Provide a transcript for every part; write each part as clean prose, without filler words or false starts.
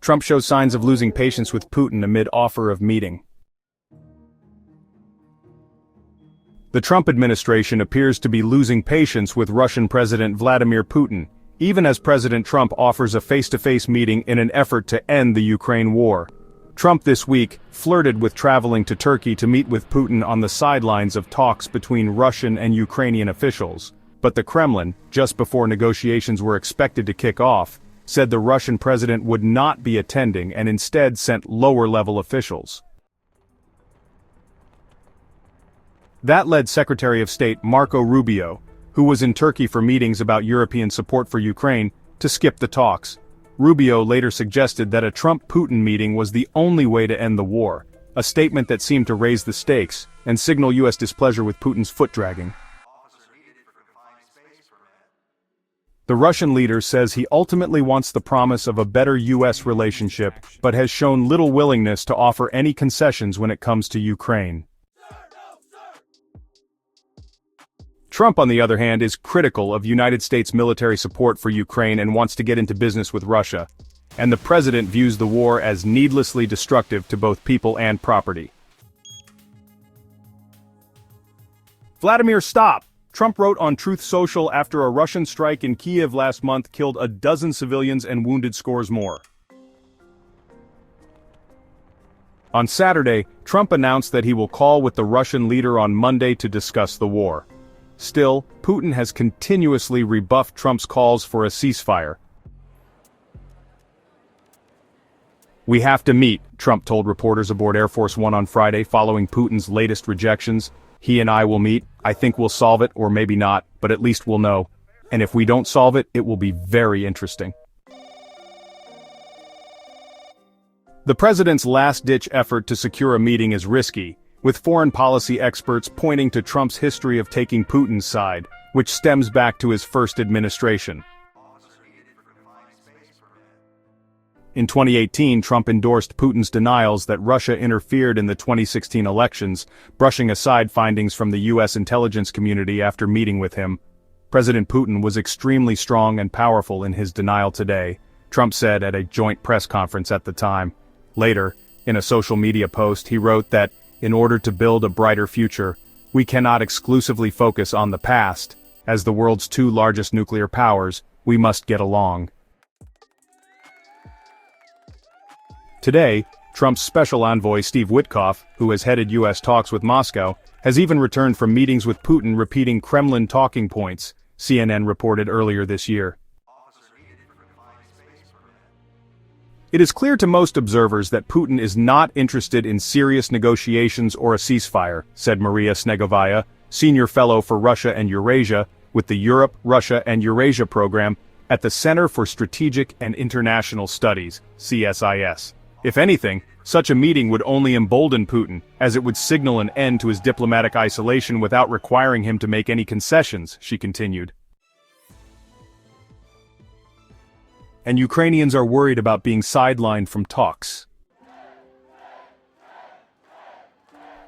Trump shows signs of losing patience with Putin amid offer of meeting. The Trump administration appears to be losing patience with Russian President Vladimir Putin, even as President Trump offers a face-to-face meeting in an effort to end the Ukraine war. Trump this week flirted with traveling to Turkey to meet with Putin on the sidelines of talks between Russian and Ukrainian officials, but the Kremlin, just before negotiations were expected to kick off, said the Russian president would not be attending and instead sent lower-level officials. That led Secretary of State Marco Rubio, who was in Turkey for meetings about European support for Ukraine, to skip the talks. Rubio later suggested that a Trump-Putin meeting was the only way to end the war, a statement that seemed to raise the stakes and signal U.S. displeasure with Putin's foot-dragging. The Russian leader says he ultimately wants the promise of a better U.S. relationship, but has shown little willingness to offer any concessions when it comes to Ukraine. Trump, on the other hand, is critical of United States military support for Ukraine and wants to get into business with Russia. And the president views the war as needlessly destructive to both people and property. Vladimir, stop! Trump wrote on Truth Social after a Russian strike in Kyiv last month killed a dozen civilians and wounded scores more. On Saturday, Trump announced that he will call with the Russian leader on Monday to discuss the war. Still, Putin has continuously rebuffed Trump's calls for a ceasefire. "We have to meet," Trump told reporters aboard Air Force One on Friday following Putin's latest rejections. "He and I will meet. I think we'll solve it, or maybe not, but at least we'll know. And if we don't solve it, it will be very interesting." The president's last-ditch effort to secure a meeting is risky, with foreign policy experts pointing to Trump's history of taking Putin's side, which stems back to his first administration. In 2018, Trump endorsed Putin's denials that Russia interfered in the 2016 elections, brushing aside findings from the U.S. intelligence community after meeting with him. President Putin was extremely strong and powerful in his denial today, Trump said at a joint press conference at the time. Later, in a social media post, he wrote that, "In order to build a brighter future, we cannot exclusively focus on the past. As the world's two largest nuclear powers, we must get along." Today, Trump's special envoy Steve Witkoff, who has headed U.S. talks with Moscow, has even returned from meetings with Putin repeating Kremlin talking points, CNN reported earlier this year. It is clear to most observers that Putin is not interested in serious negotiations or a ceasefire, said Maria Snegovaya, senior fellow for Russia and Eurasia, with the Europe, Russia and Eurasia program at the Center for Strategic and International Studies, CSIS. If anything, such a meeting would only embolden Putin, as it would signal an end to his diplomatic isolation without requiring him to make any concessions, she continued. And Ukrainians are worried about being sidelined from talks.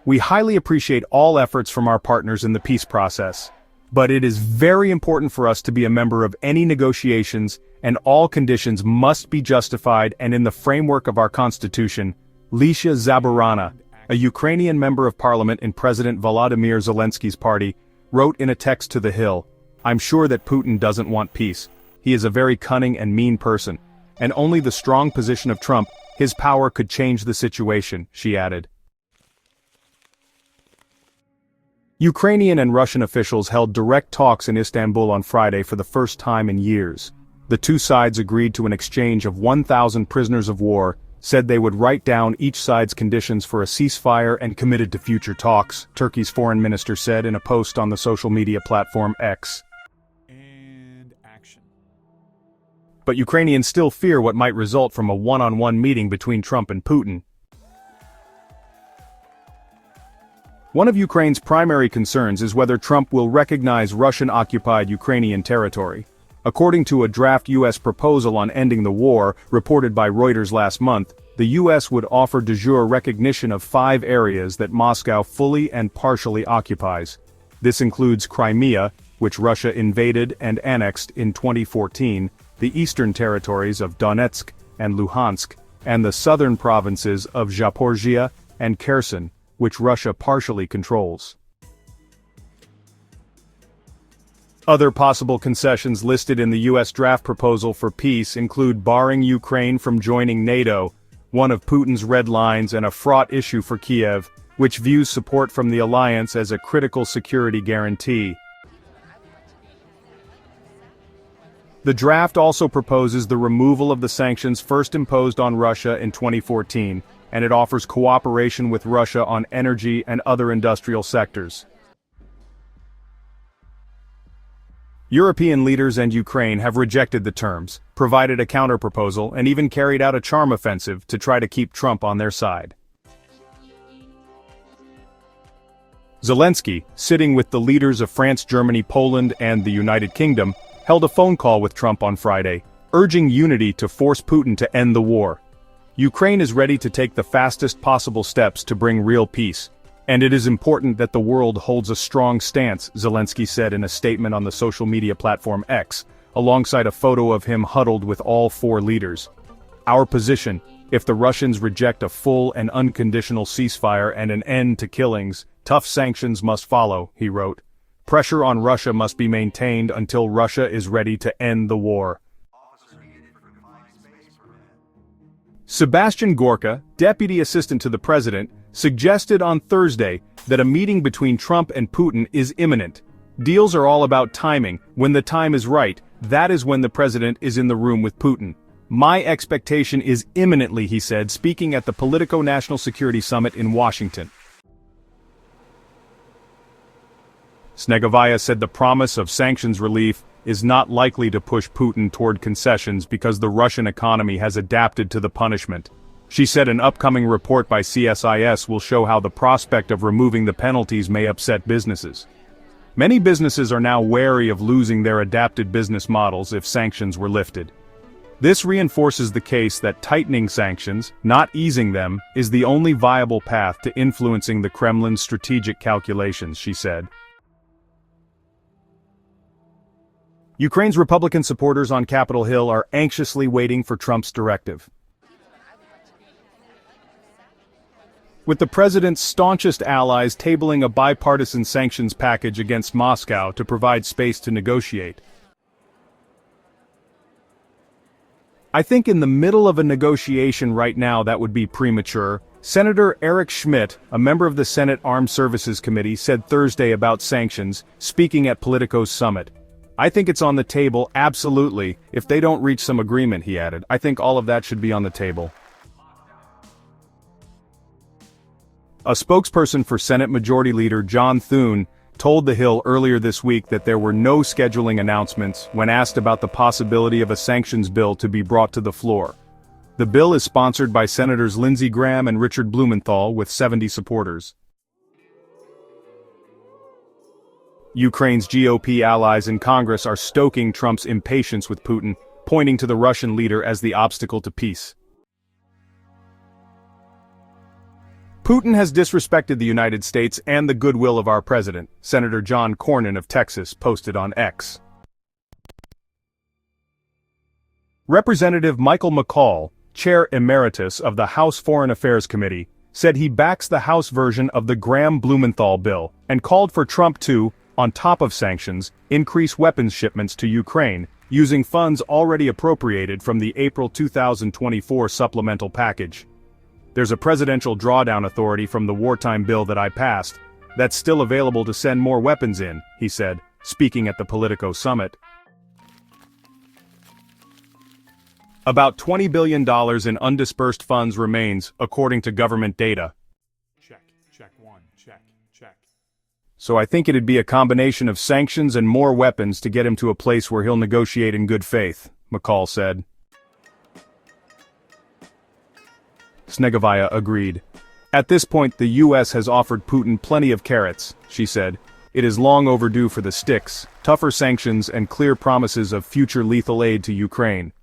"We highly appreciate all efforts from our partners in the peace process, but it is very important for us to be a member of any negotiations, and all conditions must be justified and in the framework of our constitution," Lisha Zaborana, a Ukrainian member of parliament in President Volodymyr Zelensky's party, wrote in a text to The Hill, "I'm sure that Putin doesn't want peace. He is a very cunning and mean person, and only the strong position of Trump, his power could change the situation," she added. Ukrainian and Russian officials held direct talks in Istanbul on Friday for the first time in years. The two sides agreed to an exchange of 1,000 prisoners of war, said they would write down each side's conditions for a ceasefire and committed to future talks, Turkey's foreign minister said in a post on the social media platform X. But Ukrainians still fear what might result from a one-on-one meeting between Trump and Putin. One of Ukraine's primary concerns is whether Trump will recognize Russian-occupied Ukrainian territory. According to a draft U.S. proposal on ending the war, reported by Reuters last month, the U.S. would offer de jure recognition of 5 areas that Moscow fully and partially occupies. This includes Crimea, which Russia invaded and annexed in 2014, the eastern territories of Donetsk and Luhansk, and the southern provinces of Zaporizhia and Kherson, which Russia partially controls. Other possible concessions listed in the U.S. draft proposal for peace include barring Ukraine from joining NATO, one of Putin's red lines and a fraught issue for Kiev, which views support from the alliance as a critical security guarantee. The draft also proposes the removal of the sanctions first imposed on Russia in 2014, and it offers cooperation with Russia on energy and other industrial sectors. European leaders and Ukraine have rejected the terms, provided a counterproposal, and even carried out a charm offensive to try to keep Trump on their side. Zelensky, sitting with the leaders of France, Germany, Poland, and the United Kingdom, held a phone call with Trump on Friday, urging unity to force Putin to end the war. Ukraine is ready to take the fastest possible steps to bring real peace, and it is important that the world holds a strong stance, Zelensky said in a statement on the social media platform X, alongside a photo of him huddled with all four leaders. Our position, if the Russians reject a full and unconditional ceasefire and an end to killings, tough sanctions must follow, he wrote. Pressure on Russia must be maintained until Russia is ready to end the war. Sebastian Gorka, deputy assistant to the president, suggested on Thursday that a meeting between Trump and Putin is imminent. Deals are all about timing. When the time is right, that is when the president is in the room with Putin. My expectation is imminently, he said, speaking at the Politico National Security Summit in Washington. Snegovaya said the promise of sanctions relief is not likely to push Putin toward concessions because the Russian economy has adapted to the punishment. She said an upcoming report by CSIS will show how the prospect of removing the penalties may upset businesses. Many businesses are now wary of losing their adapted business models if sanctions were lifted. This reinforces the case that tightening sanctions, not easing them, is the only viable path to influencing the Kremlin's strategic calculations, she said. Ukraine's Republican supporters on Capitol Hill are anxiously waiting for Trump's directive. With the president's staunchest allies tabling a bipartisan sanctions package against Moscow to provide space to negotiate. I think in the middle of a negotiation right now that would be premature, Senator Eric Schmitt, a member of the Senate Armed Services Committee, said Thursday about sanctions, speaking at Politico's summit. I think it's on the table, absolutely. If they don't reach some agreement, he added, I think all of that should be on the table. A spokesperson for Senate Majority Leader John Thune told The Hill earlier this week that there were no scheduling announcements when asked about the possibility of a sanctions bill to be brought to the floor. The bill is sponsored by Senators Lindsey Graham and Richard Blumenthal with 70 supporters. Ukraine's GOP allies in Congress are stoking Trump's impatience with Putin, pointing to the Russian leader as the obstacle to peace. Putin has disrespected the United States and the goodwill of our president, Senator John Cornyn of Texas posted on X. Representative Michael McCaul, Chair Emeritus of the House Foreign Affairs Committee, said he backs the House version of the Graham-Blumenthal bill and called for Trump to, on top of sanctions, increase weapons shipments to Ukraine, using funds already appropriated from the April 2024 supplemental package. There's a presidential drawdown authority from the wartime bill that I passed, that's still available to send more weapons in, he said, speaking at the Politico summit. About $20 billion in undispersed funds remains, according to government data. Check one, check. So I think it'd be a combination of sanctions and more weapons to get him to a place where he'll negotiate in good faith, McCaul said. Snegovaya agreed. At this point, the U.S. has offered Putin plenty of carrots, she said. It is long overdue for the sticks, tougher sanctions and clear promises of future lethal aid to Ukraine.